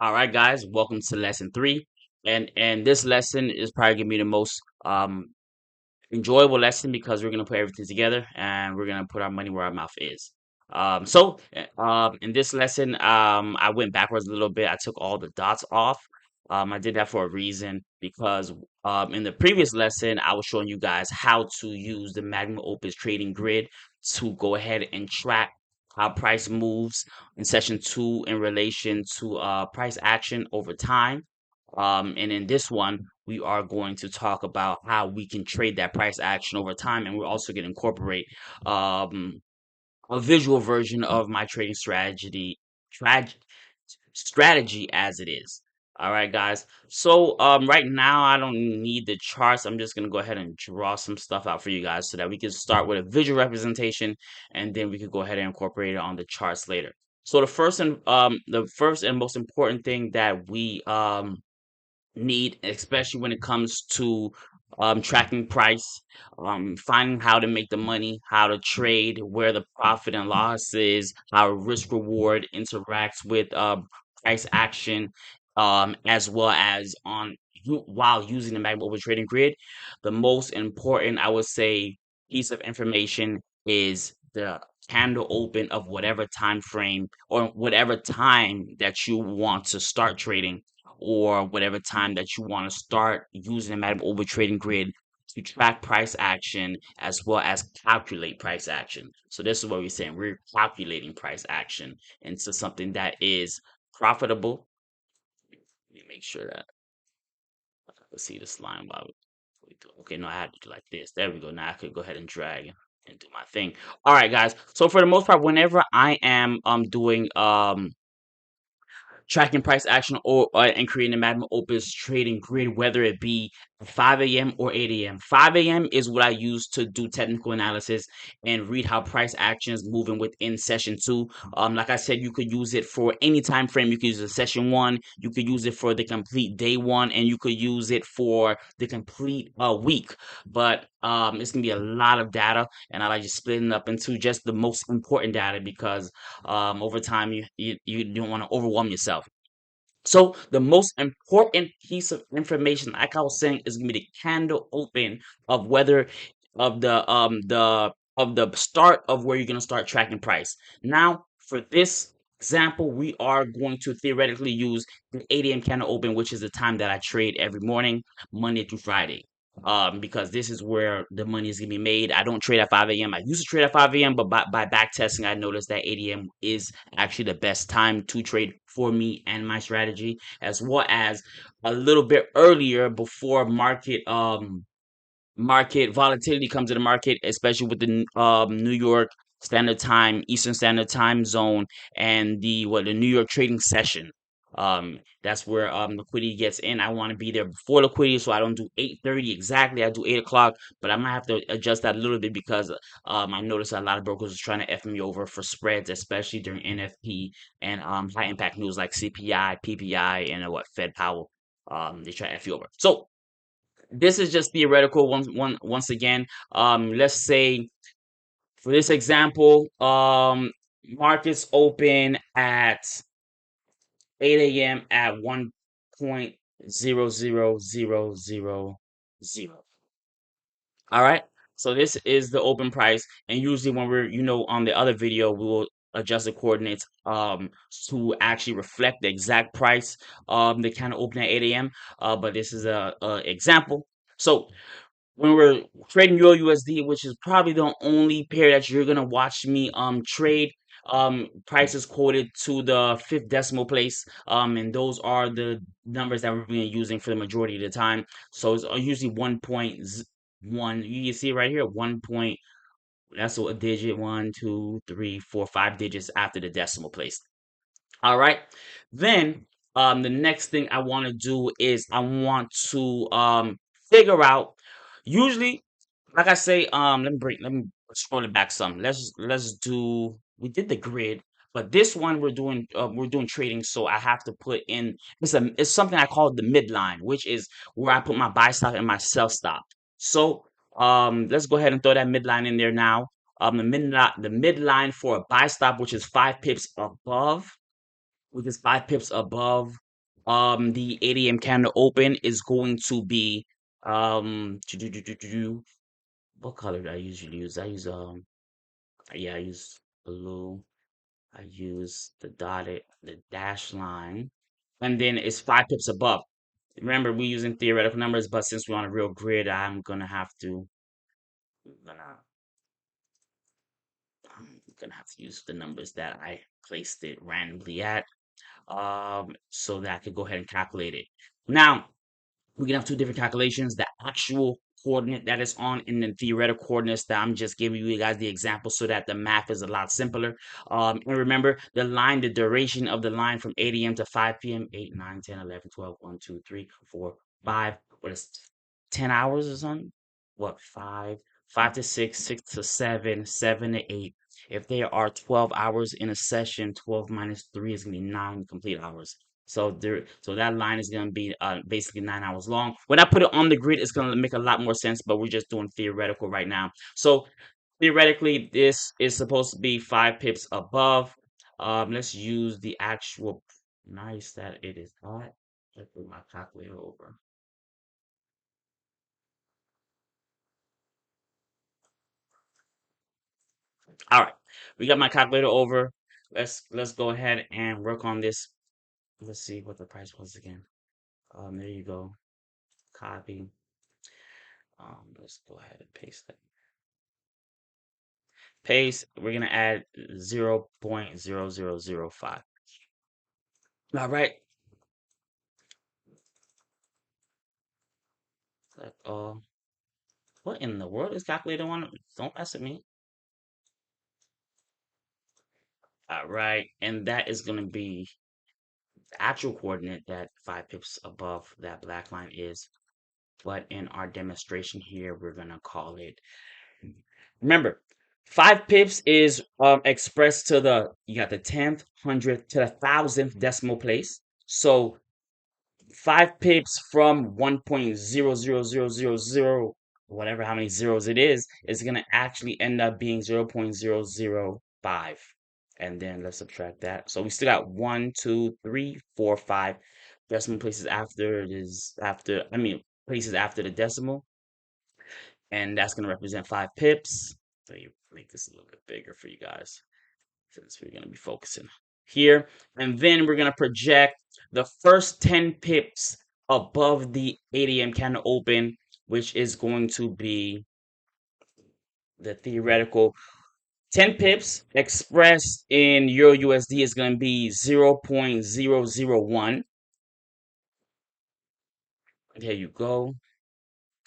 All right, guys, welcome to lesson three. And this lesson is probably gonna be the most enjoyable lesson because we're gonna put everything together and we're gonna put our money where our mouth is. In this lesson, I went backwards a little bit. I took all the dots off. I did that for a reason because in the previous lesson, I was showing you guys how to use the MagnOpus trading grid to go ahead and track how price moves in session two in relation to price action over time. And in this one, we are going to talk about how we can trade that price action over time, and we're also going to incorporate um, a visual version of my trading trag, strategy as it is. All right, guys. So right now I don't need the charts. I'm just gonna go ahead and draw some stuff out for you guys so that we can start with a visual representation, and then we could go ahead and incorporate it on the charts later. So the first and most important thing that we need, especially when it comes to tracking price, finding how to make the money, how to trade, where the profit and loss is, how risk reward interacts with price action, as well as while using the MagnOpus trading grid. The most important, I would say, piece of information is the candle open of whatever time frame or whatever time that you want to start trading, or whatever time that you want to start using the MagnOpus trading grid to track price action as well as calculate price action. So this is what we're saying. We're calculating price action into something that is profitable. Let me make sure that I can see this line while we do. Okay, no, I had to do like this. There we go. Now I could go ahead and drag and do my thing. All right, guys. So for the most part, whenever I am doing tracking price action or and creating a MagnOpus trading grid, whether it be 5 a.m. or 8 a.m. 5 a.m. is what I use to do technical analysis and read how price action is moving within session two. Like I said, you could use it for any time frame. You could use it session one, you could use it for the complete day one, and you could use it for the complete week. But it's gonna be a lot of data, and I like just splitting it up into just the most important data because over time you don't want to overwhelm yourself. So the most important piece of information, like I was saying, is gonna be the candle open of whether of the start of where you're gonna start tracking price. Now, for this example, we are going to theoretically use the 8 a.m. candle open, which is the time that I trade every morning, Monday through Friday. Because this is where the money is gonna be made. I don't trade at 5 a.m. I used to trade at 5 a.m., but by back testing, I noticed that 8 a.m. is actually the best time to trade for me and my strategy, as well as a little bit earlier before market volatility comes to the market, especially with the New York Standard Time, Eastern Standard Time zone, and the New York trading session. That's where liquidity gets in. I want to be there before liquidity, so I don't do 8:30 exactly. I do 8 o'clock, but I might have to adjust that a little bit because I noticed a lot of brokers are trying to F me over for spreads, especially during NFP and high impact news like CPI, PPI, and Fed Powell. They try to F you over. So this is just theoretical once again. Let's say for this example, markets open at 8 a.m. at 1.00000. All right. So this is the open price, and usually when we're, on the other video, we will adjust the coordinates to actually reflect the exact price they kind of open at 8 a.m. But this is a example. So when we're trading Euro USD, which is probably the only pair that you're gonna watch me trade, prices quoted to the fifth decimal place, and those are the numbers that we're being using for the majority of the time. So it's usually 1.1. You can see right here, 1 point. That's a digit, 1, 2, 3, 4, 5 digits after the decimal place. All right. Then the next thing I want to do is I want to figure out, usually, like I say, let me scroll it back some. Let's do, we did the grid, but this one we're doing trading, so I have to put in, it's something I call the midline, which is where I put my buy stop and my sell stop. So let's go ahead and throw that midline in there now. The midline for a buy stop, which is 5 pips above, the 8 a.m. candle open is going to be what color do I usually use? I use yeah, I use blue. I use the dash line, and then it's 5 pips above. Remember, we're using theoretical numbers, but since we're on a real grid, gonna I'm gonna have to use the numbers that I placed it randomly at, so that I could go ahead and calculate it. Now, we can have two different calculations. The actual coordinate that is on in the theoretical coordinates that I'm just giving you guys the example so that the math is a lot simpler. And remember the line, the duration of the line from 8 a.m. to 5 p.m. 8, 9, 10, 11, 12, 1, 2, 3, 4, 5. What is 10 hours or something? What, 5? 5 to 6, 6 to 7, 7 to 8. If there are 12 hours in a session, 12 minus 3 is going to be 9 complete hours. So that line is gonna be basically 9 hours long. When I put it on the grid, it's gonna make a lot more sense, but we're just doing theoretical right now. So theoretically, this is supposed to be 5 pips above. Let's use the actual nice that it is hot. Let's put my calculator over. All right, we got my calculator over. Let's go ahead and work on this. Let's see what the price was again. There you go. Copy. Let's go ahead and paste that. Paste, we're gonna add 0.0005. All right. Uh, what in the world is calculator one? Don't mess with me. All right, and that is gonna be the actual coordinate that 5 pips above that black line is. But in our demonstration here, we're gonna call it. Remember, 5 pips is expressed to the you got the 10th, 100th to the 1,000th decimal place. So 5 pips from 1.00000, whatever how many zeros it is going to actually end up being 0.005. And then let's subtract that. So we still got 1, 2, 3, 4, 5 decimal places after it is after, I mean, places after the decimal. And that's going to represent 5 pips. So you make this a little bit bigger for you guys, since we're going to be focusing here. And then we're going to project the first 10 pips above the 8 a.m. candle open, which is going to be the theoretical 10 pips expressed in Euro USD is going to be 0.001. There you go.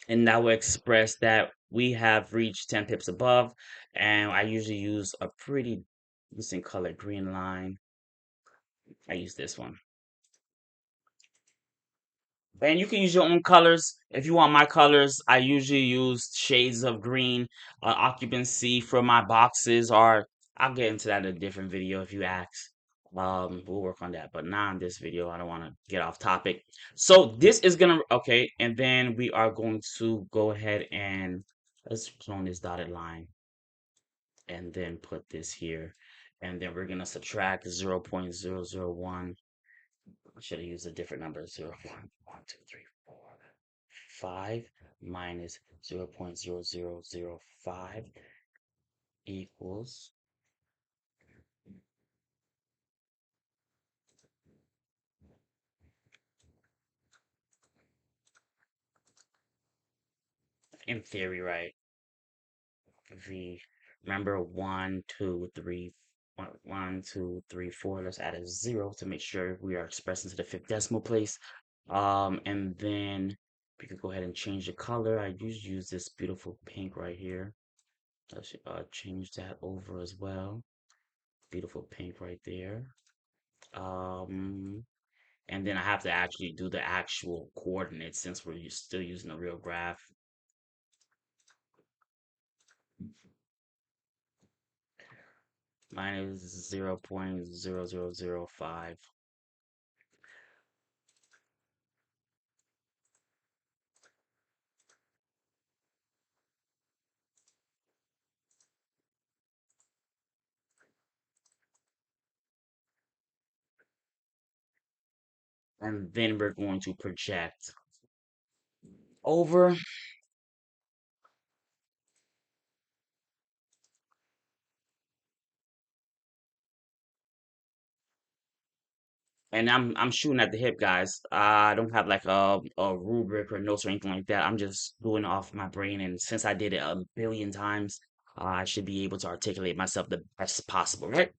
And that will express that we have reached 10 pips above. And I usually use a pretty decent color green line. I use this one. And you can use your own colors. If you want my colors, I usually use shades of green, occupancy for my boxes, or I'll get into that in a different video if you ask. We'll work on that. But now in this video, I don't want to get off topic. So this is gonna okay, and then we are going to go ahead and let's clone this dotted line and then put this here. And then we're gonna subtract 0.001. I should have used a different number. 0, 1, 2, 3, 4, 5 minus 0.0005 equals in theory, right? V. Remember 1, 2, 3, 1, 2, 3, 4. Let's add a 0 to make sure we are expressing to the 5th decimal place. And then we could go ahead and change the color. I usually use this beautiful pink right here. Let's change that over as well. Beautiful pink right there. Um, and then I have to actually do the actual coordinates since we're still using a real graph. Mine is 0.0005. and then we're going to project over. And I'm shooting at the hip, guys. I don't have like a rubric or notes or anything like that. I'm just doing it off my brain, and since I did it a billion times, I should be able to articulate myself the best possible, right?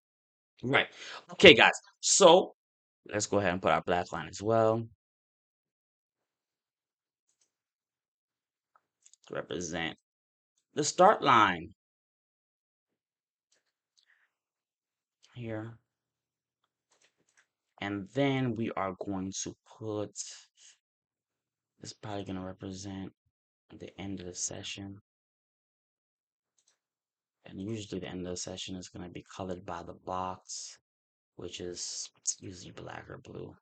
Right. Okay, guys. So let's go ahead and put our black line as well to represent the start line here. And then we are going to put, this is probably going to represent the end of the session. And usually the end of the session is going to be colored by the box, which is usually black or blue.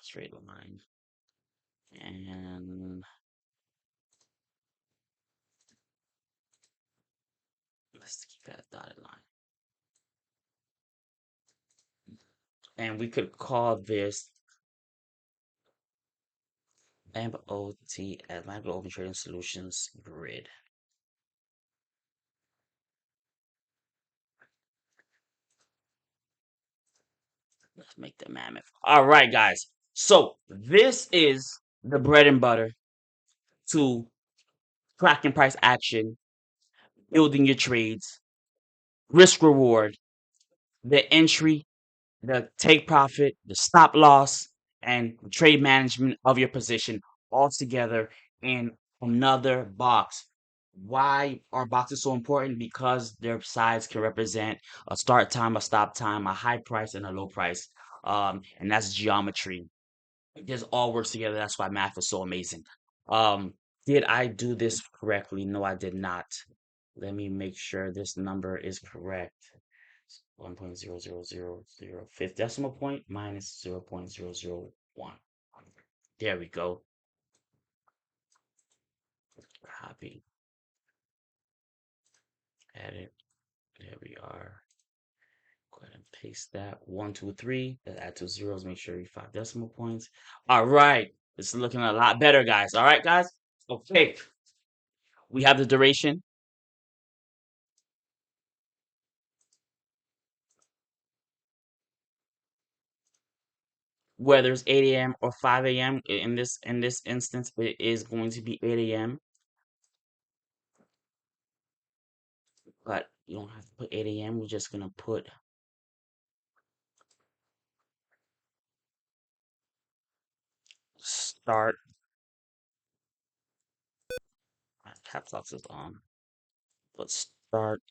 Straight line. And let's keep that dotted line. And we could call this MOTS, Micro Open Trading Solutions Grid. Let's make the mammoth. All right, guys. So this is the bread and butter to tracking price action, building your trades, risk reward, the entry, the take profit, the stop loss, and trade management of your position all together in another box. Why are boxes so important? Because their sides can represent a start time, a stop time, a high price, and a low price. And that's geometry. It just all works together. That's why math is so amazing. Um, did I do this correctly? No, I did not. Let me make sure this number is correct. 1.0000 fifth decimal point minus 0.001. There we go. Copy. Edit. There we are. Go ahead and paste that. 1, 2, 3. Let's add two zeros. Make sure you 5 decimal points. All right. This is looking a lot better, guys. All right, guys. Okay. We have the duration. Whether it's 8 a.m. or 5 a.m. in this instance, it is going to be 8 a.m. But you don't have to put 8 a.m. We're just gonna put start. Caps lock is on. But start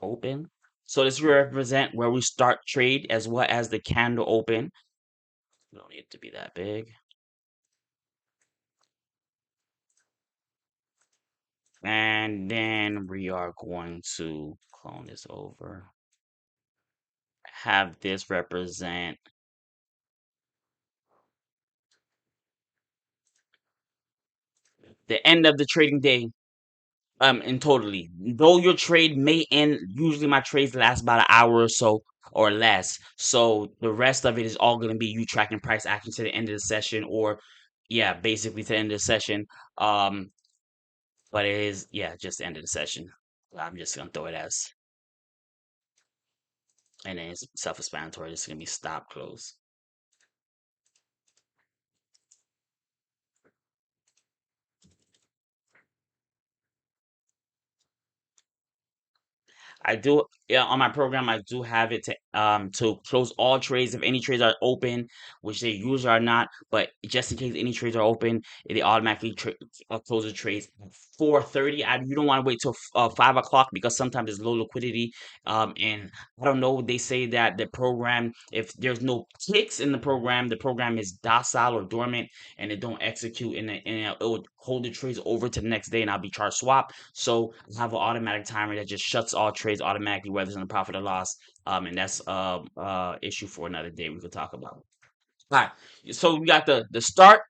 open. So this will represent where we start trade as well as the candle open. We don't need it to be that big. And then we are going to clone this over. Have this represent the end of the trading day. In totally. Though your trade may end, usually my trades last about an hour or so or less. So the rest of it is all gonna be you tracking price action to the end of the session, or yeah, basically to the end of the session. Um, but it is, yeah, just the end of the session. I'm just gonna throw it as, and then it's self-explanatory. It's gonna be stop close. I do, yeah, on my program I do have it to close all trades if any trades are open, which they usually are not, but just in case any trades are open, they automatically close the trades at 4:30. You don't want to wait till 5 o'clock because sometimes there's low liquidity. And I don't know. They say that the program, if there's no ticks in the program is docile or dormant, and it don't execute, and it will hold the trades over to the next day, and I'll be charged swap. So I have an automatic timer that just shuts all trades automatically, whether it's in a profit or loss. And that's issue for another day we could talk about. All right. So we got the start,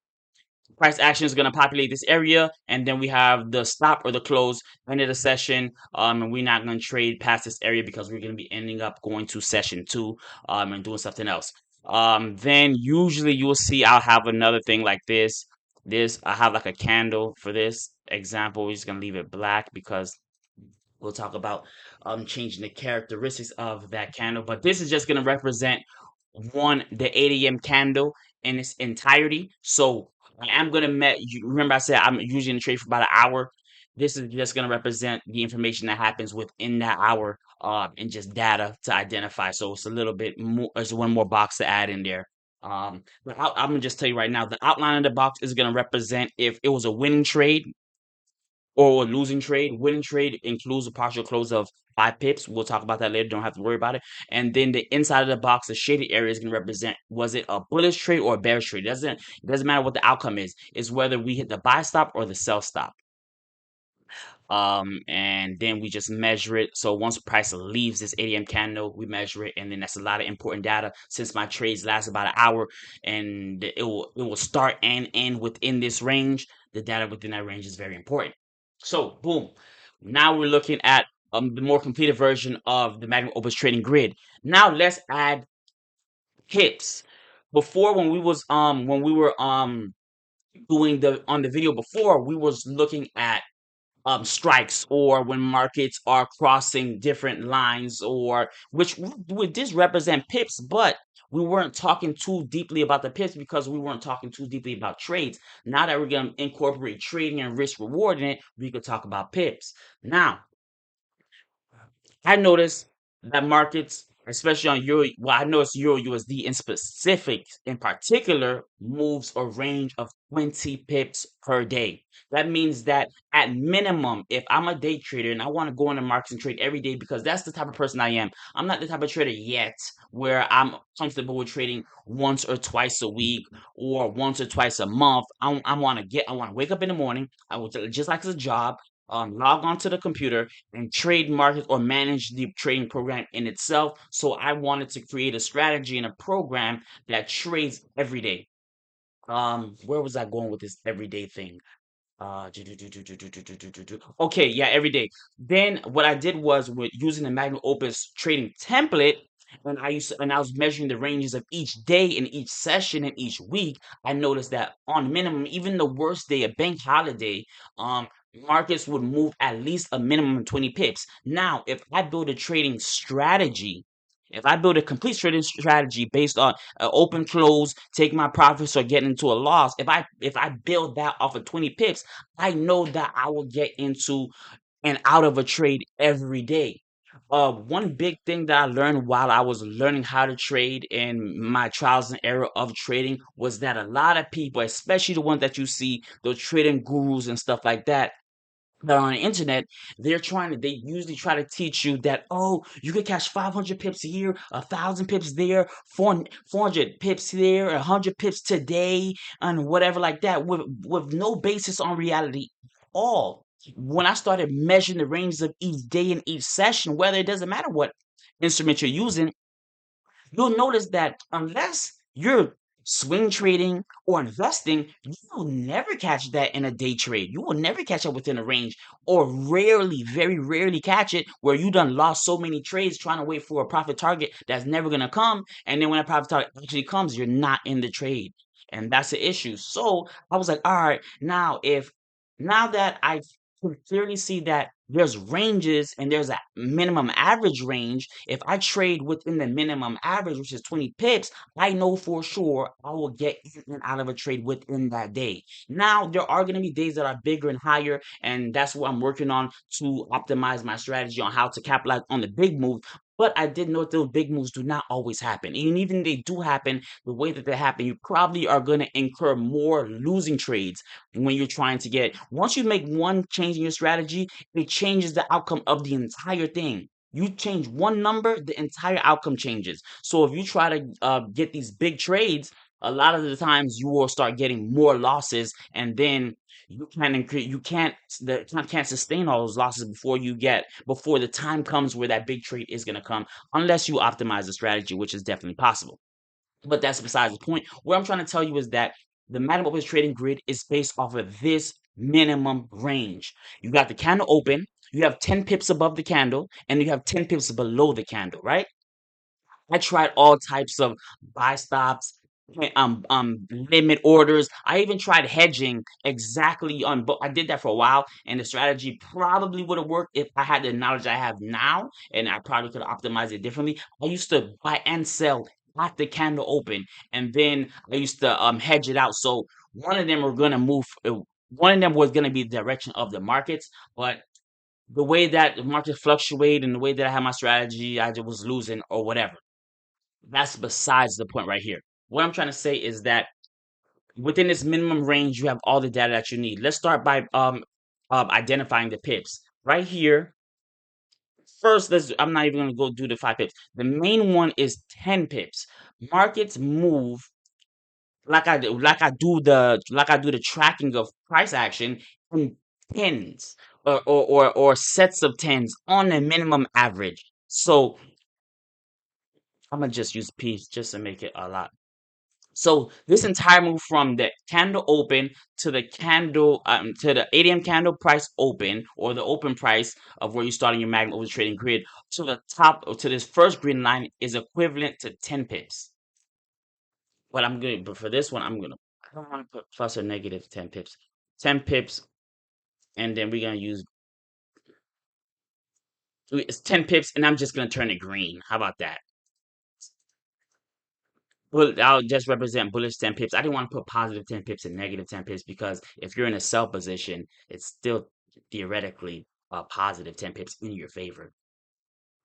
Price action is going to populate this area, and then we have the stop or the close end of the session. And we're not going to trade past this area because we're going to be ending up going to session 2 and doing something else. Then usually you'll see I'll have another thing like this. I have like a candle for this example. We're just going to leave it black because we'll talk about changing the characteristics of that candle. But this is just going to represent the 8 a.m. candle in its entirety. So I am gonna remember I said I'm usually in the trade for about an hour. This is just gonna represent the information that happens within that hour, and just data to identify. So it's a little bit more. There's one more box to add in there. But I'm gonna just tell you right now, the outline of the box is gonna represent if it was a winning trade or a losing trade. Winning trade includes a partial close of 5 pips. We'll talk about that later. Don't have to worry about it. And then the inside of the box, the shaded area is going to represent, was it a bullish trade or a bearish trade? It doesn't matter what the outcome is. It's whether we hit the buy stop or the sell stop. And then we just measure it. So once price leaves this 8 a.m. candle, we measure it, and then that's a lot of important data. Since my trades last about an hour, and it will start and end within this range, the data within that range is very important. So boom, now we're looking at the more completed version of the MagnOpus trading grid. Now let's add pips. Before, when we were doing the video before, we was looking at strikes, or when markets are crossing different lines, or which would this represent pips, but we weren't talking too deeply about the pips because we weren't talking too deeply about trades. Now that we're going to incorporate trading and risk reward in it, we could talk about pips. Now, I noticed that markets, especially on Euro, well, I noticed Euro USD in particular, moves a range of 20 pips per day. That means that at minimum, if I'm a day trader and I want to go in the markets and trade every day, because that's the type of person I am. I'm not the type of trader yet where I'm comfortable with trading once or twice a week or once or twice a month. I want to wake up in the morning. I will, just like it's a job, log onto the computer and trade markets or manage the trading program in itself. So I wanted to create a strategy and a program that trades every day. Where was I going with this everyday thing? Okay, yeah, every day. Then what I did was, with using the MagnOpus trading template, and I was measuring the ranges of each day in each session and each week. I noticed that on minimum, even the worst day, a bank holiday, markets would move at least a minimum of 20 pips. Now, if I build a trading strategy, if I build a complete trading strategy based on open close, take my profits or get into a loss, if I build that off of 20 pips, I know that I will get into and out of a trade every day. One big thing that I learned while I was learning how to trade in my trials and error of trading was that a lot of people, especially the ones that you see, those trading gurus and stuff like that are on the internet, they usually try to teach you that, oh, you could catch 500 pips here, 1,000 pips there, 400 pips there, 100 pips today, and whatever like that, with no basis on reality at all. When I started measuring the ranges of each day and each session, whether it doesn't matter what instrument you're using, you'll notice that unless you're swing trading or investing, you will never catch that in a day trade. You will never catch it within a range, or rarely, very rarely catch it where you done lost so many trades trying to wait for a profit target that's never going to come. And then when a profit target actually comes, you're not in the trade. And that's the issue. So I was like, all right, now that I can clearly see that there's ranges and there's a minimum average range. If I trade within the minimum average, which is 20 pips, I know for sure I will get in and out of a trade within that day. Now, there are going to be days that are bigger and higher, and that's what I'm working on to optimize my strategy on how to capitalize on the big move. But I did note those big moves do not always happen. And even if they do happen, the way that they happen, you probably are going to incur more losing trades when you're trying to get. Once you make one change in your strategy, it changes the outcome of the entire thing. You change one number, the entire outcome changes. So if you try to get these big trades, a lot of the times you will start getting more losses, and then you can't sustain all those losses before the time comes where that big trade is going to come, unless you optimize the strategy, which is definitely possible. But that's besides the point. What I'm trying to tell you is that the MagnOpus trading grid is based off of this minimum range. You got the candle open, you have 10 pips above the candle, and you have 10 pips below the candle, right? I tried all types of buy stops, limit orders. I even tried hedging exactly on, but I did that for a while, and the strategy probably would have worked if I had the knowledge I have now, and I probably could optimize it differently. I used to buy and sell at the candle open, and then I used to hedge it out. So one of them were gonna move. One of them was gonna be the direction of the markets, but the way that the markets fluctuate and the way that I had my strategy, I just was losing or whatever. That's besides the point right here. What I'm trying to say is that within this minimum range, you have all the data that you need. Let's start by identifying the pips. Right here, first, I'm not even going to go do the 5 pips. The main one is 10 pips. Markets move like I do the tracking of price action in tens or sets of tens on a minimum average. So I'm gonna just use P just to make it a lot. So this entire move from the candle open to the candle to the 8 a.m. candle price open, or the open price of where you're starting your MagnOpus trading grid, to the top or to this first green line is equivalent to 10 pips. But for this one, I don't want to put plus or negative 10 pips. 10 pips, and then we're gonna use it's 10 pips, and I'm just gonna turn it green. How about that? Well, I'll just represent bullish 10 pips. I didn't want to put positive 10 pips and negative 10 pips because if you're in a sell position, it's still theoretically a positive 10 pips in your favor.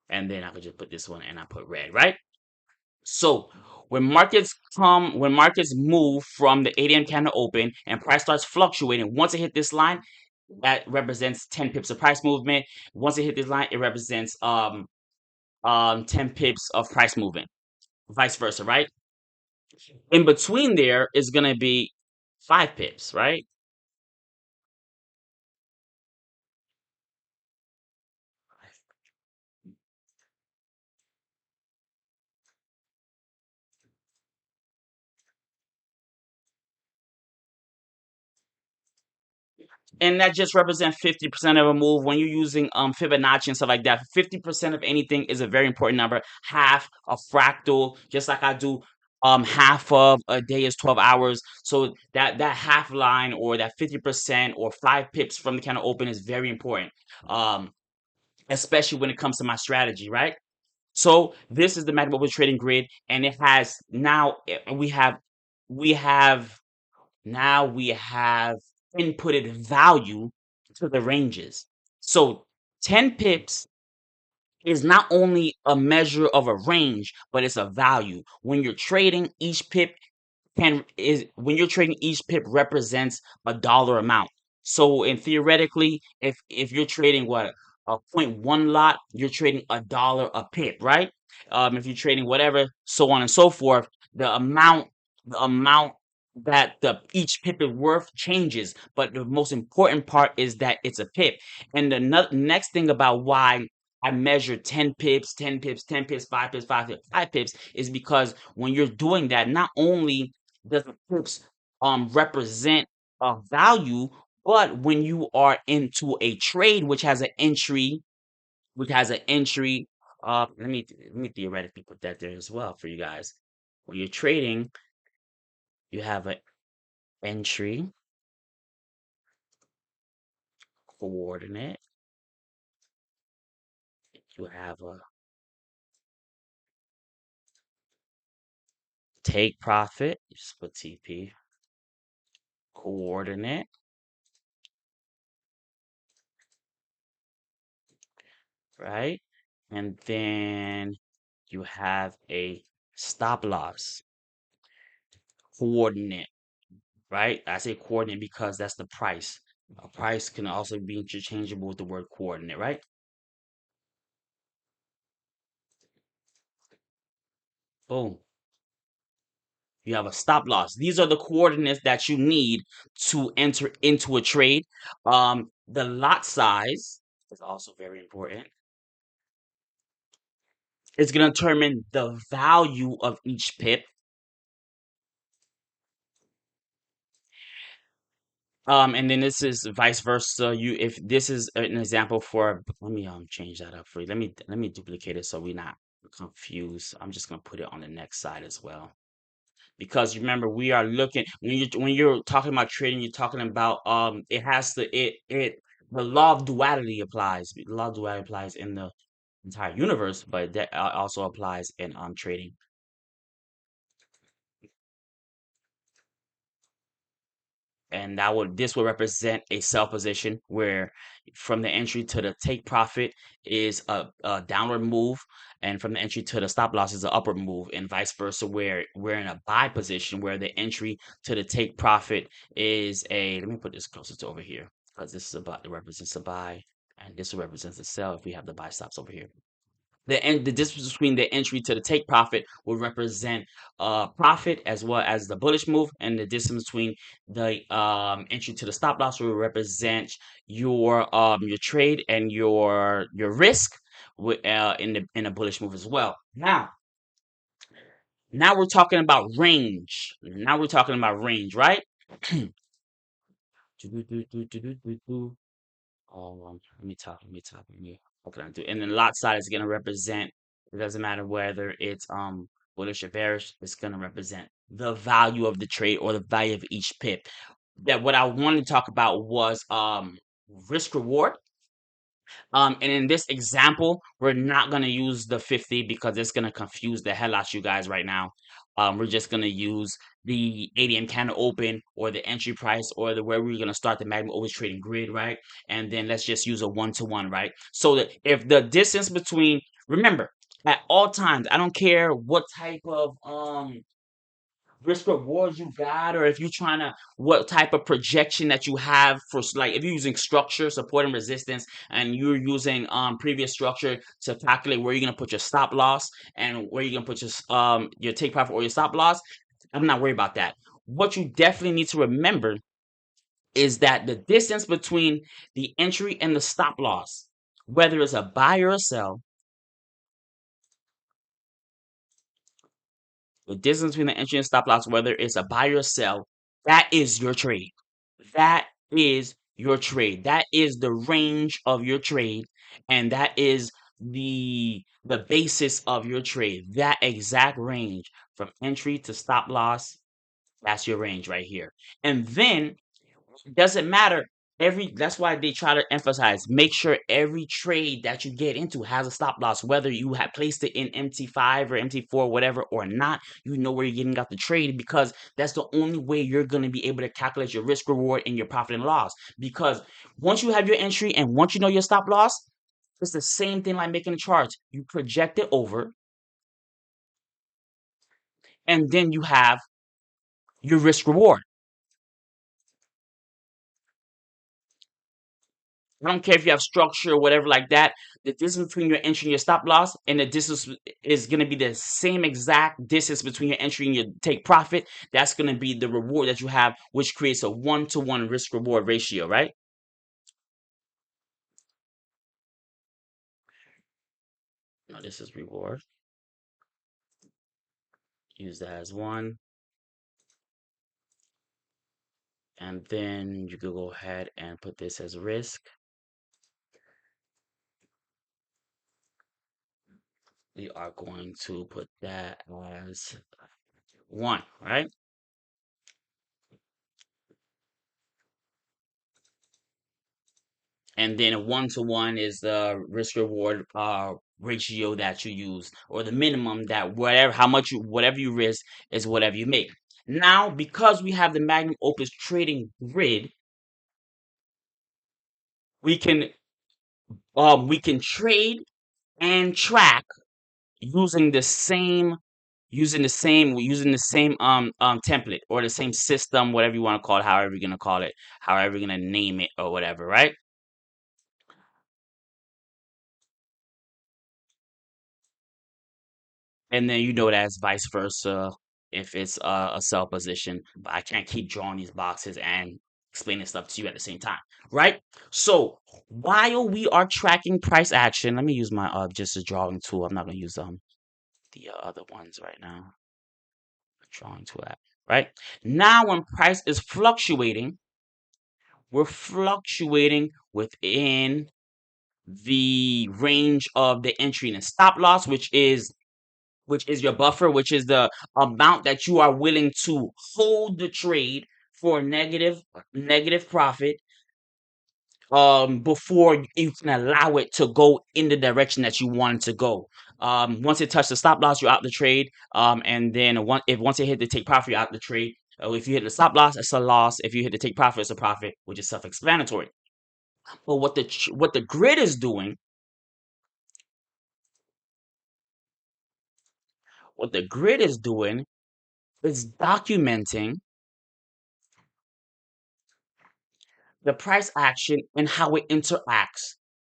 And then I could just put this one and I put red, right? So when markets move from the 8 a.m. candle open and price starts fluctuating, once it hit this line, that represents 10 pips of price movement. Once it hit this line, it represents 10 pips of price movement, vice versa, right? In between there is going to be 5 pips, right? And that just represents 50% of a move when you're using Fibonacci and stuff like that. 50% of anything is a very important number. Half a fractal, just like I do half of a day is 12 hours. So that half line or that 50% or 5 pips from the candle open is very important. Um especially when it comes to my strategy, right? So this is the MagnOpus trading grid, and it has now we have we have inputted value to the ranges. So 10 pips is not only a measure of a range, but it's a value. When you're trading, each pip can is when you're trading, each pip represents a dollar amount. So and theoretically, if you're trading what a point one lot, you're trading a dollar a pip, right? If you're trading whatever, so on and so forth, the amount that the each pip is worth changes. But the most important part is that it's a pip. And the next thing about why I measure 10 pips, 10 pips, 10 pips, 5 pips, 5 pips, 5 pips is because when you're doing that, not only does the pips represent a value, but when you are into a trade which has an entry, let me theoretically put that there as well for you guys. When you're trading, you have an entry coordinate, you have a take profit, just put TP coordinate, right? And then you have a stop loss coordinate, right? I say coordinate because that's the price. A price can also be interchangeable with the word coordinate, right? Boom. You have a stop loss. These are the coordinates that you need to enter into a trade. The lot size is also very important. It's going to determine the value of each pip. And then this is vice versa. If this is an example for, let me change that up for you. Let me duplicate it so we're not confused. I'm just gonna put it on the next side as well. Because remember, we are looking when you're talking about trading, you're talking about it has to it the law of duality applies. The law of duality applies in the entire universe, but that also applies in trading. And this will represent a sell position where from the entry to the take profit is a downward move, and from the entry to the stop loss is an upward move, and vice versa, where we're in a buy position where the entry to the take profit is a, let me put this closer to over here, because this is about, it represents a buy, and this represents a sell if we have the buy stops over here. The distance between the entry to the take profit will represent profit as well as the bullish move, and the distance between the entry to the stop loss will represent your trade and your risk in the bullish move as well. Now we're talking about range. Now we're talking about range, right? Let me talk. What can I do? And then lot size is gonna represent, it doesn't matter whether it's bullish or bearish, it's gonna represent the value of the trade or the value of each pip. That what I wanted to talk about was risk reward. And in this example, we're not gonna use the 50 because it's gonna confuse the hell out you guys right now. We're just gonna use the ADM candle open or the entry price or the where we're gonna start the MagnOpus trading grid, right? And then let's just use a 1-to-1, right? So that if the distance between, remember, at all times, I don't care what type of risk reward you got, or if you're trying to, what type of projection that you have for, like if you're using structure, support and resistance, and you're using previous structure to calculate where you're going to put your stop loss and where you're going to put your take profit or your stop loss, I'm not worried about that. What you definitely need to remember is that the distance between the entry and the stop loss, whether it's a buy or a sell, the distance between the entry and stop loss, whether it's a buy or sell, that is your trade. That is your trade. That is the range of your trade, and that is the basis of your trade. That exact range from entry to stop loss, that's your range right here. And then it doesn't matter. That's why they try to emphasize, make sure every trade that you get into has a stop loss, whether you have placed it in MT5 or MT4, whatever, or not. You know where you're getting out the trade, because that's the only way you're going to be able to calculate your risk reward and your profit and loss. Because once you have your entry and once you know your stop loss, it's the same thing like making a chart. You project it over, and then you have your risk reward. I don't care if you have structure or whatever like that. The distance between your entry and your stop loss, and the distance is going to be the same exact distance between your entry and your take profit. That's going to be the reward that you have, which creates a 1-to-1 risk reward ratio, right? Now this is reward. Use that as 1. And then you could go ahead and put this as risk. We are going to put that as 1, right? And then a 1-to-1 is the risk reward ratio that you use, or the minimum that whatever you risk is whatever you make. Now, because we have the MagnOpus trading grid, we can trade and track using the same template or the same system, whatever you want to call it, however you're gonna call it, however you're gonna name it or whatever, right? And then you know that's vice versa if it's a sell position. But I can't keep drawing these boxes and explaining stuff to you at the same time, right? So while we are tracking price action, let me use my just a drawing tool. I'm not gonna use the other ones right now. Drawing tool app, right? Now when price is fluctuating, we're fluctuating within the range of the entry and stop loss, which is your buffer, which is the amount that you are willing to hold the trade for negative profit before you can allow it to go in the direction that you want it to go. Once it touches the stop loss, you're out the trade. And then once it hit the take profit, you're out the trade. If you hit the stop loss, it's a loss. If you hit the take profit, it's a profit, which is self-explanatory. But what the grid is doing, what the grid is doing is documenting the price action and how it interacts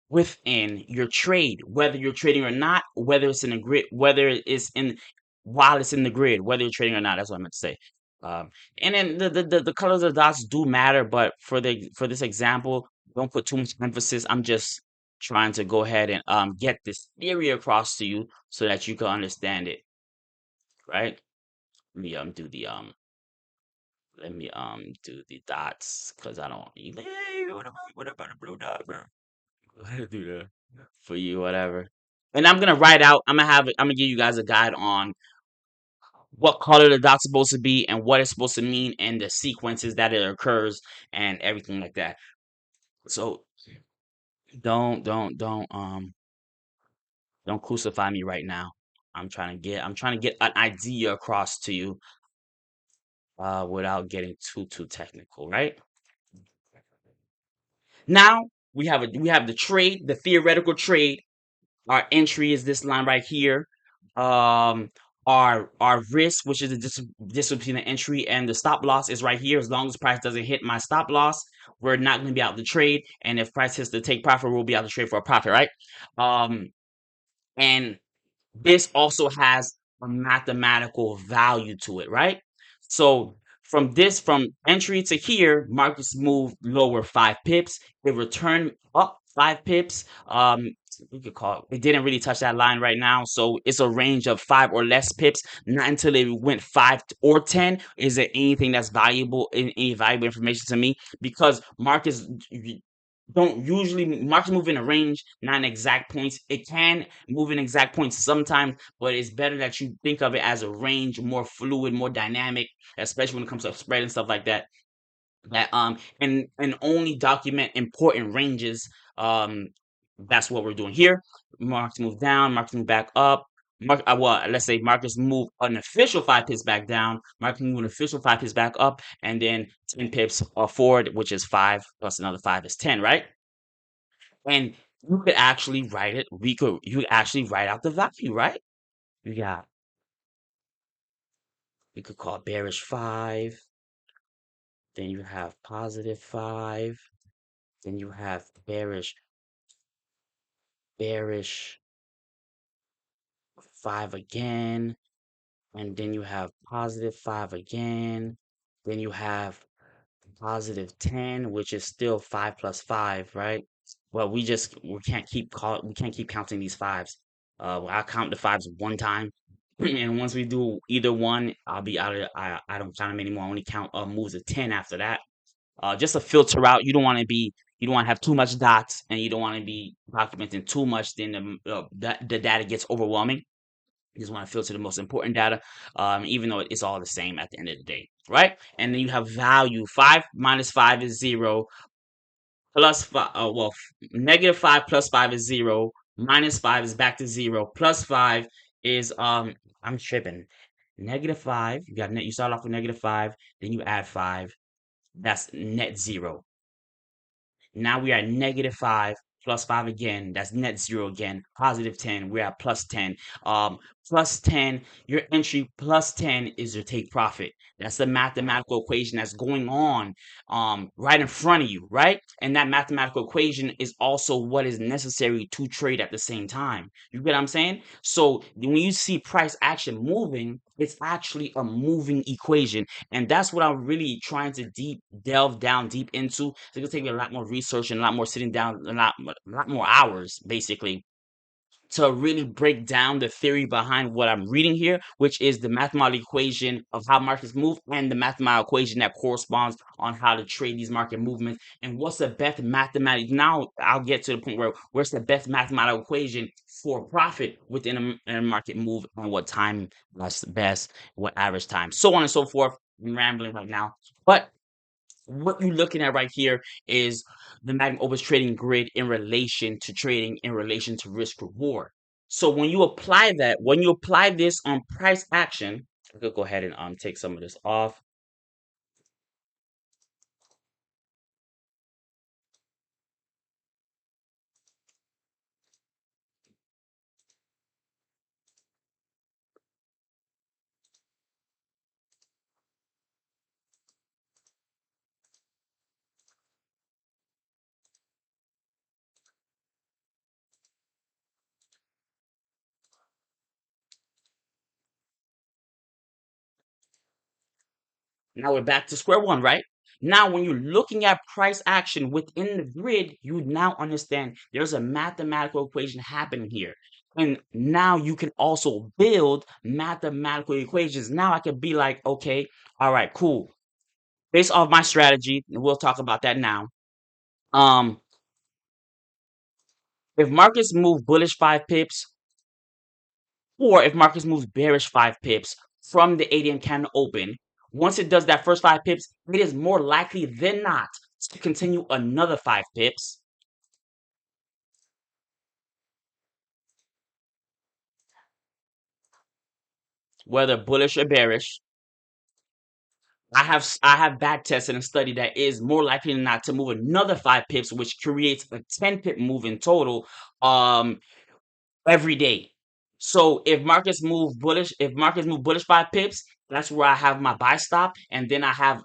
within your trade, whether you're trading or not, whether it's in the grid, whether it's in while it's in the grid, whether you're trading or not. That's what I meant to say. Um, and then the colors of the dots do matter, but for this example, don't put too much emphasis. I'm just trying to go ahead and get this theory across to you so that you can understand it, right? Let me do the dots because I don't. Hey, what about a blue dot, bro? Go ahead and do that for you, whatever. And I'm gonna write out. I'm gonna give you guys a guide on what color the dot's supposed to be and what it's supposed to mean and the sequences that it occurs and everything like that. So don't crucify me right now. I'm trying to get an idea across to you without getting too technical, right? Now we have the trade, the theoretical trade. Our entry is this line right here. Our risk, which is the distance between the entry and the stop loss, is right here. As long as price doesn't hit my stop loss, we're not going to be out the trade. And if price hits the take profit, we'll be out the trade for a profit, right? And this also has a mathematical value to it, right? So from entry to here, markets move lower 5 pips. It returned up 5 pips. We could call it didn't really touch that line right now. So it's a range of 5 or less pips. Not until it went 5 or 10 is there anything that's valuable, any valuable information to me, because markets don't usually markets move in a range, not in exact points. It can move in exact points sometimes, but it's better that you think of it as a range, more fluid, more dynamic, especially when it comes to spread and stuff like that. And only document important ranges. That's what we're doing here. Markets move down, markets move back up. Well, let's say markets move an official 5 pips back down, markets move an official 5 pips back up, and then 10 pips forward, which is 5 plus another 5 is 10, right? And you could actually write it. You could actually write out the value, right? You got we could call it bearish 5, then you have positive 5, then you have bearish 5 again, and then you have positive 5 again, then you have positive 10, which is still 5 plus 5, right? Well, we can't keep counting these fives. I'll count the fives one time, and once we do either one, I'll be out of. I don't count them anymore. I only count moves of 10 after that. Just to filter out. You don't want to have too much dots, and you don't want to be documenting too much. Then the data gets overwhelming. You just want to filter the most important data, even though it's all the same at the end of the day, right? And then you have value. 5 minus 5 is 0. Plus 5, negative 5 plus 5 is 0. Minus 5 is back to 0. Plus 5 is, I'm tripping. Negative 5, you start off with negative 5, then you add 5. That's net 0. Now we are at negative 5 plus 5 again. That's net 0 again. Positive 10. We're at plus 10. Plus 10, your entry plus 10 is your take profit. That's the mathematical equation that's going on right in front of you, right? And that mathematical equation is also what is necessary to trade at the same time. You get what I'm saying? So when you see price action moving, it's actually a moving equation. And that's what I'm really trying to delve down deep into. It's gonna take me a lot more research and a lot more sitting down, a lot more hours, basically, to really break down the theory behind what I'm reading here, which is the mathematical equation of how markets move and the mathematical equation that corresponds on how to trade these market movements and what's the best mathematical. Now I'll get to the point where where's the best mathematical equation for profit within a market move and what time that's best, what average time, so on and so forth. I'm rambling right now, but what you're looking at right here is the MagnOpus trading grid in relation to trading in relation to risk reward. So when you apply this on price action, I could go ahead and take some of this off. Now we're back to square one, right? Now, when you're looking at price action within the grid, you now understand there's a mathematical equation happening here. And now you can also build mathematical equations. Now I could be like, okay, all right, cool. Based off my strategy, and we'll talk about that now. Um, if markets move bullish 5 pips, or if markets moves bearish 5 pips from the 8 a.m. candle open, once it does that first 5 pips, it is more likely than not to continue another 5 pips, whether bullish or bearish. I have back tested and studied that it is more likely than not to move another 5 pips, which creates a 10 pip move in total. Every day. So if markets move bullish 5 pips, that's where I have my buy stop, and then I have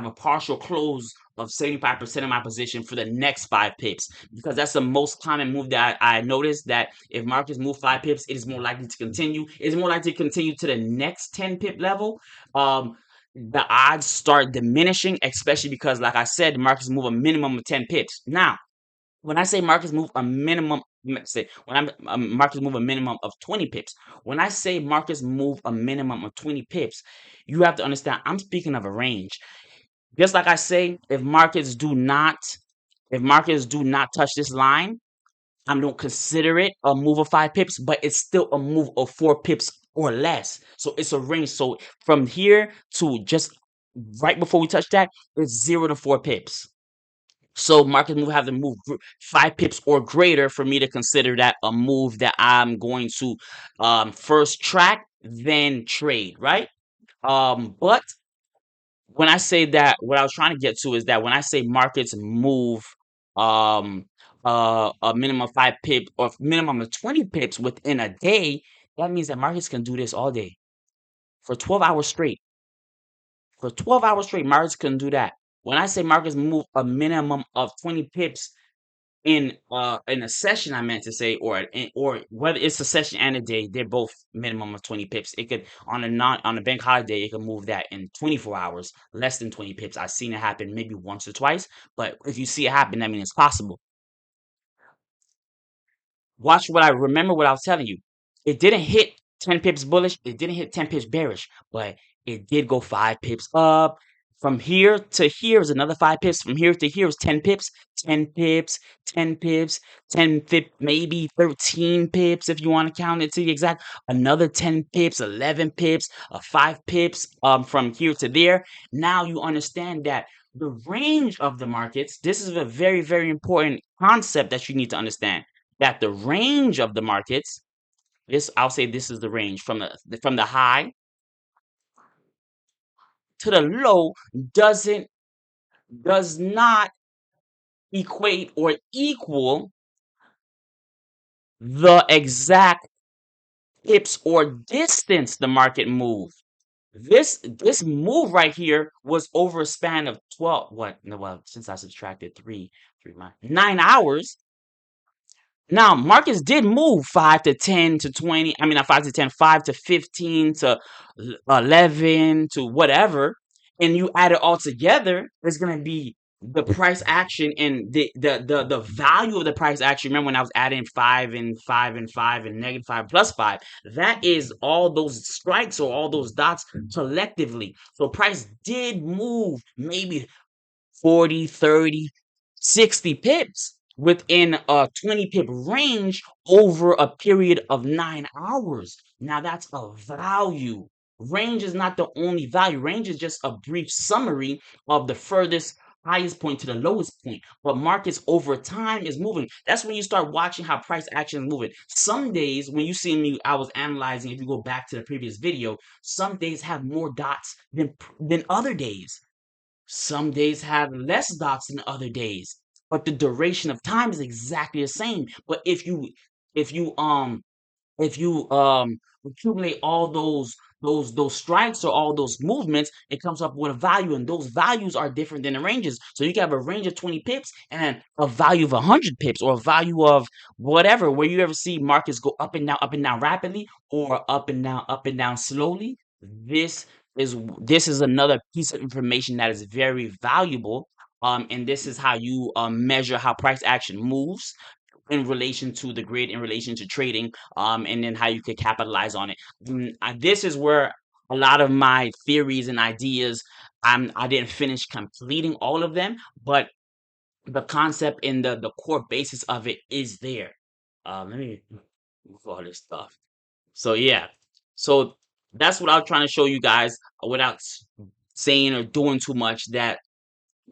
a partial close of 75% of my position for the next 5 pips, because that's the most common move that I noticed, that if markets move 5 pips, it is more likely to continue. It's more likely to continue to the next 10 pip level. The odds start diminishing, especially because, like I said, markets move a minimum of 10 pips. Now, when I say markets move a minimum, say when markets move a minimum of 20 pips. When I say markets move a minimum of 20 pips, you have to understand I'm speaking of a range. Just like I say, if markets do not touch this line, I don't consider it a move of 5 pips, but it's still a move of 4 pips or less. So it's a range. So from here to just right before we touch that, it's 0 to 4 pips. So market move have to move 5 pips or greater for me to consider that a move that I'm going to first track, then trade, right? But when I say that, what I was trying to get to is that when I say markets move um a minimum of 5 pip or minimum of 20 pips within a day, that means that markets can do this all day for 12 hours straight. For 12 hours straight, markets can do that. When I say markets move a minimum of 20 pips in a session, I meant to say, or whether it's a session and a day, they're both minimum of 20 pips. It could on a bank holiday, it could move that in 24 hours, less than 20 pips. I've seen it happen maybe once or twice, but if you see it happen, that means it's possible. Watch what I remember what I was telling you. It didn't hit 10 pips bullish, it didn't hit 10 pips bearish, but it did go 5 pips up. From here to here is another 5 pips. From here to here is 10 pips, 10 pips, 10 pips, 10 pip, maybe 13 pips if you want to count it to the exact. Another 10 pips, 11 pips, 5 pips from here to there. Now you understand that the range of the markets, this is a very, very important concept that you need to understand, that the range of the markets, this I'll say this is the range from the high to the low, does not equate or equal the exact pips or distance the market moved. This move right here was over a span of 12, what, no, well, since I subtracted 9 hours. Now, markets did move 5 to 10 to 20. I mean, not 5 to 10, 5 to 15 to 11 to whatever. And you add it all together, it's going to be the price action and the value of the price action. Remember when I was adding 5 and 5 and 5 and -5 plus 5? That is all those strikes or all those dots collectively. So price did move maybe 40, 30, 60 pips within a 20 pip range over a period of 9 hours. Now that's a value. Range is not the only value. Range is just a brief summary of the furthest highest point to the lowest point. But markets over time is moving. That's when you start watching how price action is moving. Some days when you see me, I was analyzing, if you go back to the previous video, some days have more dots than other days. Some days have less dots than other days, but the duration of time is exactly the same. But if you if you accumulate all those strikes or all those movements, it comes up with a value, and those values are different than the ranges. So you can have a range of 20 pips and a value of 100 pips, or a value of whatever. Where you ever see markets go up and down rapidly, or up and down slowly. This is another piece of information that is very valuable. And this is how you measure how price action moves in relation to the grid, in relation to trading, and then how you could capitalize on it. This is where a lot of my theories and ideas, I didn't finish completing all of them, but the concept and the core basis of it is there. Let me move all this stuff. So yeah, so that's what I was trying to show you guys without saying or doing too much. That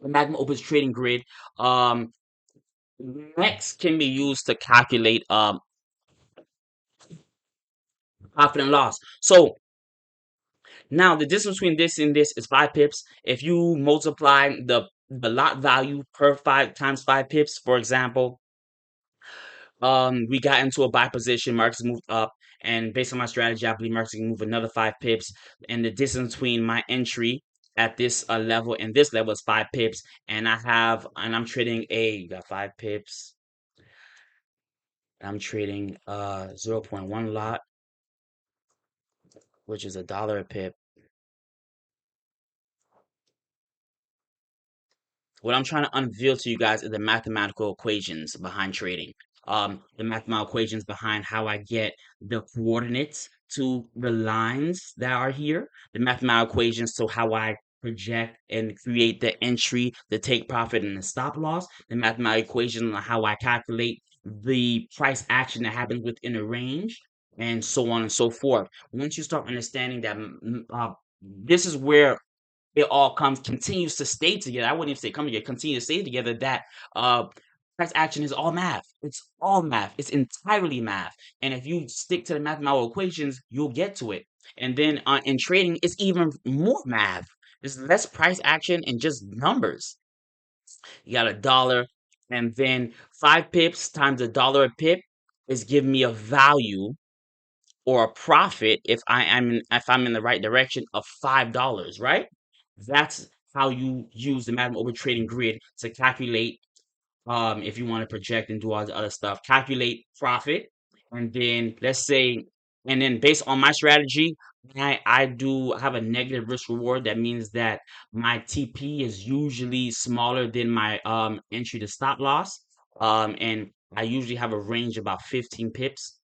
the MagnOpus trading grid, um, next can be used to calculate profit and loss. So now the distance between this and this is 5 pips. If you multiply the lot value per 5 times 5 pips, for example, we got into a buy position, markets moved up, and based on my strategy, I believe markets can move another 5 pips, and the distance between my entry at this level and this level is 5 pips, and I'm trading you got 5 pips. I'm trading 0.1 lot, which is $1 a pip. What I'm trying to unveil to you guys is the mathematical equations behind trading. The mathematical equations behind how I get the coordinates to the lines that are here. The mathematical equations to how I project and create the entry, the take profit, and the stop loss. The mathematical equation on how I calculate the price action that happens within a range, and so on and so forth. Once you start understanding that, this is where it all continues to stay together. I wouldn't even say come together, continue to stay together. That uh price action is all math. It's all math. It's entirely math. And if you stick to the mathematical equations, you'll get to it. And then in trading, it's even more math. There's less price action and just numbers. You got $1, and then 5 pips times $1 a pip is giving me a value or a profit if I'm in the right direction of $5, right? That's how you use the MagnOpus trading grid to calculate, if you want to project and do all the other stuff, calculate profit. And then let's say, and then based on my strategy, I do have a negative risk reward. That means that my TP is usually smaller than my entry to stop loss. And I usually have a range about 15 pips.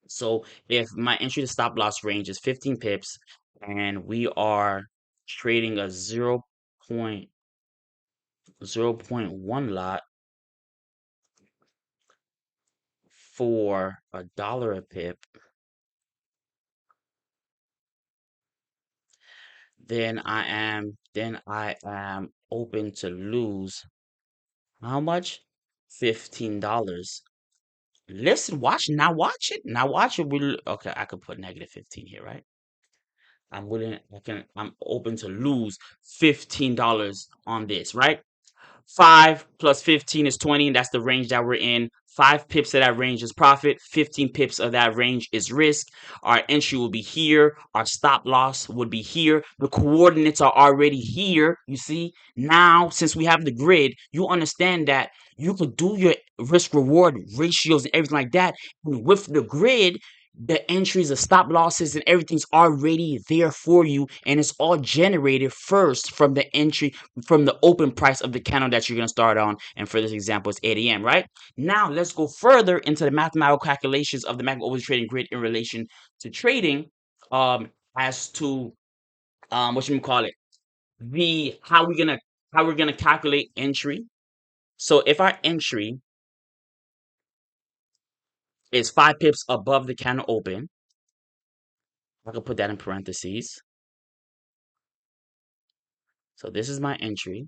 So if my entry to stop loss range is 15 pips, and we are trading a 0.1 lot for $1 a pip, then I am open to lose how much? $15. Listen, watch now. Watch it now. Watch it. Okay, I could put -15 here, right? I'm open to lose $15 on this, right? 5 plus 15 is 20, and that's the range that we're in. 5 pips of that range is profit. 15 pips of that range is risk. Our entry will be here. Our stop loss would be here. The coordinates are already here. You see, now since we have the grid, you understand that you could do your risk reward ratios and everything like that. And with the grid, the entries, the stop losses, and everything's already there for you, and it's all generated first from the entry, from the open price of the candle that you're going to start on. And for this example, it's 8 a.m., right? Now, let's go further into the mathematical calculations of the MagnOpus trading grid in relation to trading, as to, what you call it, the how we're gonna calculate entry. So if our entry is 5 pips above the candle open, I can put that in parentheses. So this is my entry,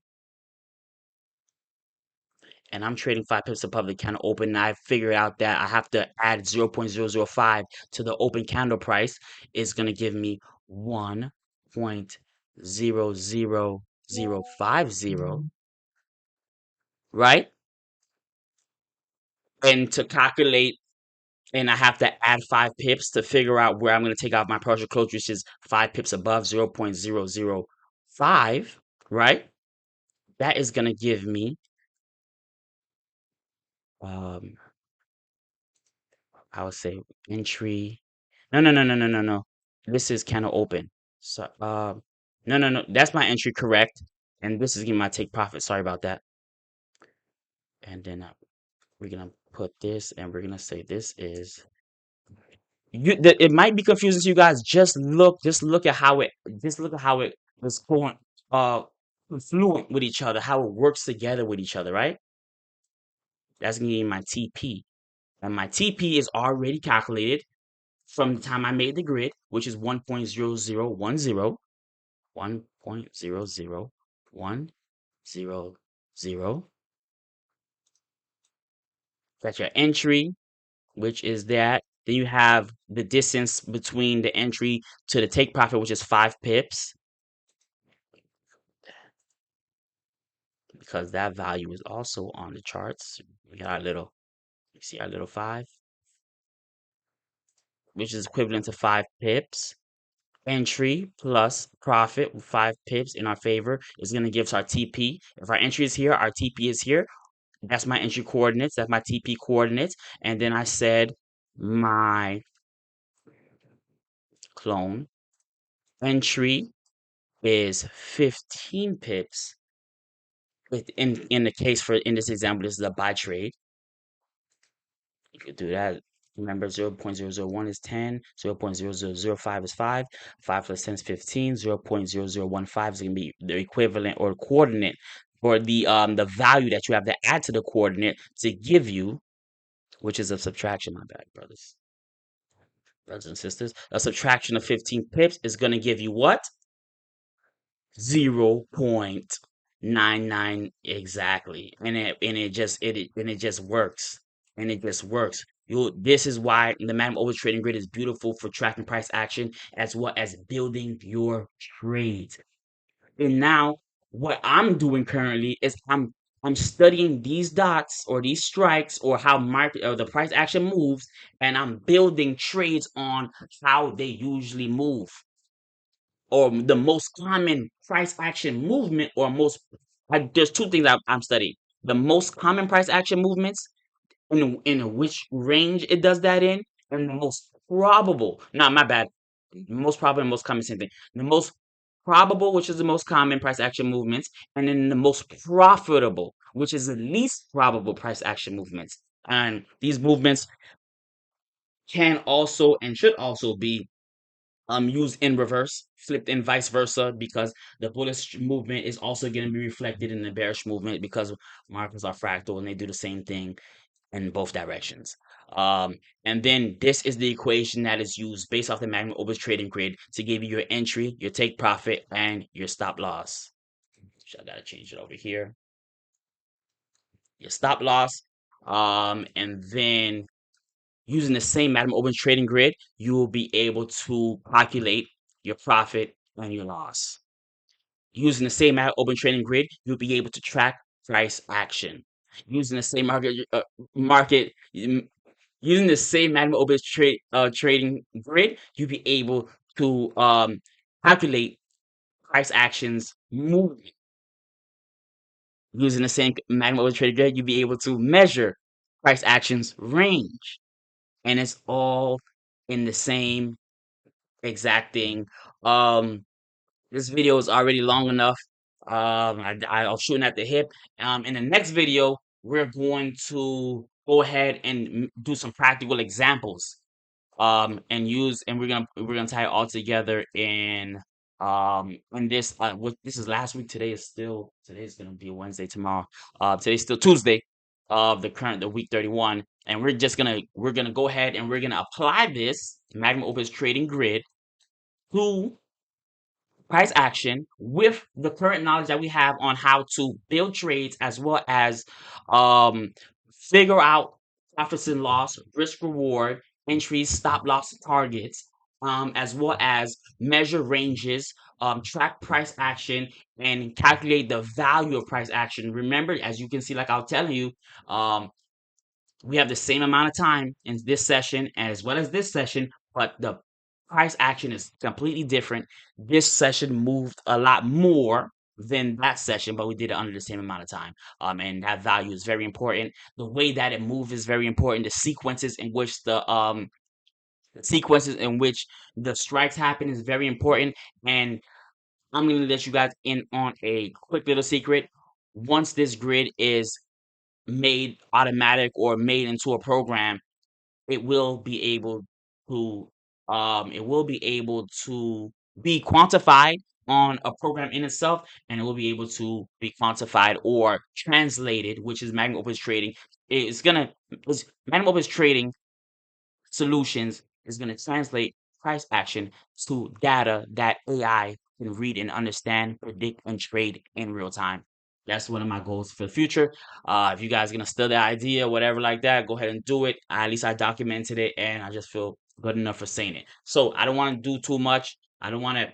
and I'm trading 5 pips above the candle open. And I figured out that I have to add 0.005 to the open candle price. It's gonna give me 1.00050, right? And to calculate, and I have to add 5 pips to figure out where I'm going to take out my partial close, which is 5 pips above 0.005, right? That is going to give me, um, I would say entry. No, no, no, no, no, no, no. This is candle open. So, no, no, no. That's my entry, correct. And this is giving my take profit. Sorry about that. And then we're going to put this, and we're going to say this is, it might be confusing to you guys. Just look at how it is going, uh fluent with each other, how it works together with each other, right? That's gonna be my TP. And my TP is already calculated from the time I made the grid, which is 1.0010, 1.00100. That's your entry, which is that. Then you have the distance between the entry to the take profit, which is 5 pips, because that value is also on the charts. We got our little, you see our little 5, which is equivalent to 5 pips. Entry plus profit with 5 pips in our favor is going to give us our TP. If our entry is here, our TP is here. That's my entry coordinates. That's my TP coordinates. And then I said my clone entry is 15 pips. In the case for, in this example, this is a buy trade. You could do that. Remember, 0.001 is 10, 0.0005 is 5, 5 plus 10 is 15, 0.0015 is going to be the equivalent or coordinate, or the value that you have to add to the coordinate to give you, which is a subtraction, my bad, brothers and sisters. A subtraction of 15 pips is going to give you what? 0.99 exactly. And it just works. And it just works. This is why the MagnOpus trading grid is beautiful for tracking price action as well as building your trades. And now what I'm doing currently is I'm studying these dots or these strikes or how market or the price action moves, and I'm building trades on how they usually move, or the most common price action movement, or there's two things I'm studying: the most common price action movements, in which range it does that in, and the most probable, not my bad, most probable and most common, same thing. The most probable, which is the most common price action movements, and then the most profitable, which is the least probable price action movements. And these movements can also and should also be used in reverse, flipped and vice versa, because the bullish movement is also going to be reflected in the bearish movement, because markets are fractal and they do the same thing in both directions. And then this is the equation that is used based off the MagnOpus trading grid to give you your entry, your take profit, and your stop loss. So I gotta change it over here. Your stop loss, and then using the same MagnOpus trading grid, you will be able to calculate your profit and your loss. Using the same MagnOpus trading grid, you'll be able to track price action. Using the same market using the same MagnOpus trading grid, you'll be able to calculate price actions movement. Using the same MagnOpus trading grid, you'll be able to measure price actions range. And it's all in the same exact thing. Um, this video is already long enough. I'll shooting at the hip. In the next video, we're going to go ahead and do some practical examples. And we're gonna tie it all together in this this is last week. Today's gonna be Wednesday tomorrow. Today's still Tuesday of the week 31, and we're gonna go ahead and we're gonna apply this MagnOpus trading grid to price action with the current knowledge that we have on how to build trades, as well as um, figure out profits and loss, risk reward, entries, stop loss targets, as well as measure ranges, track price action, and calculate the value of price action. Remember, as you can see, like I was telling you, um, we have the same amount of time in this session as well as this session, but the price action is completely different. This session moved a lot more than that session, but we did it under the same amount of time. And that value is very important. The way that it moved is very important. The sequences in which the strikes happen is very important. And I'm gonna let you guys in on a quick little secret. Once this grid is made automatic or made into a program, it will be able to be quantified on a program in itself, and it will be able to be quantified or translated, which is MagnOpus trading. It's gonna it's MagnOpus trading solutions is going to translate price action to data that AI can read and understand, predict, and trade in real time. That's one of my goals for the future. If you guys are gonna steal the idea, whatever like that, go ahead and do it. At least I documented it, and I just feel good enough for saying it. So I don't want to do too much. I don't want to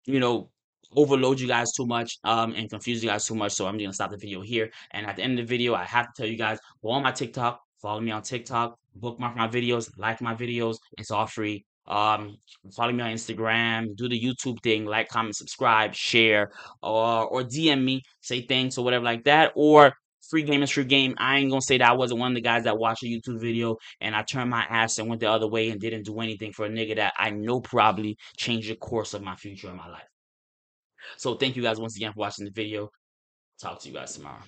you know, overload you guys too much, and confuse you guys too much. So I'm gonna stop the video here. And at the end of the video, I have to tell you guys, go on my TikTok, follow me on TikTok, bookmark my videos, like my videos. It's all free. Follow me on Instagram, do the YouTube thing, like, comment, subscribe, share, or DM me, say thanks or whatever like that. Or free game is free game. I ain't gonna say that I wasn't one of the guys that watched a YouTube video and I turned my ass and went the other way and didn't do anything for a nigga that I know probably changed the course of my future and my life. So thank you guys once again for watching the video. Talk to you guys tomorrow.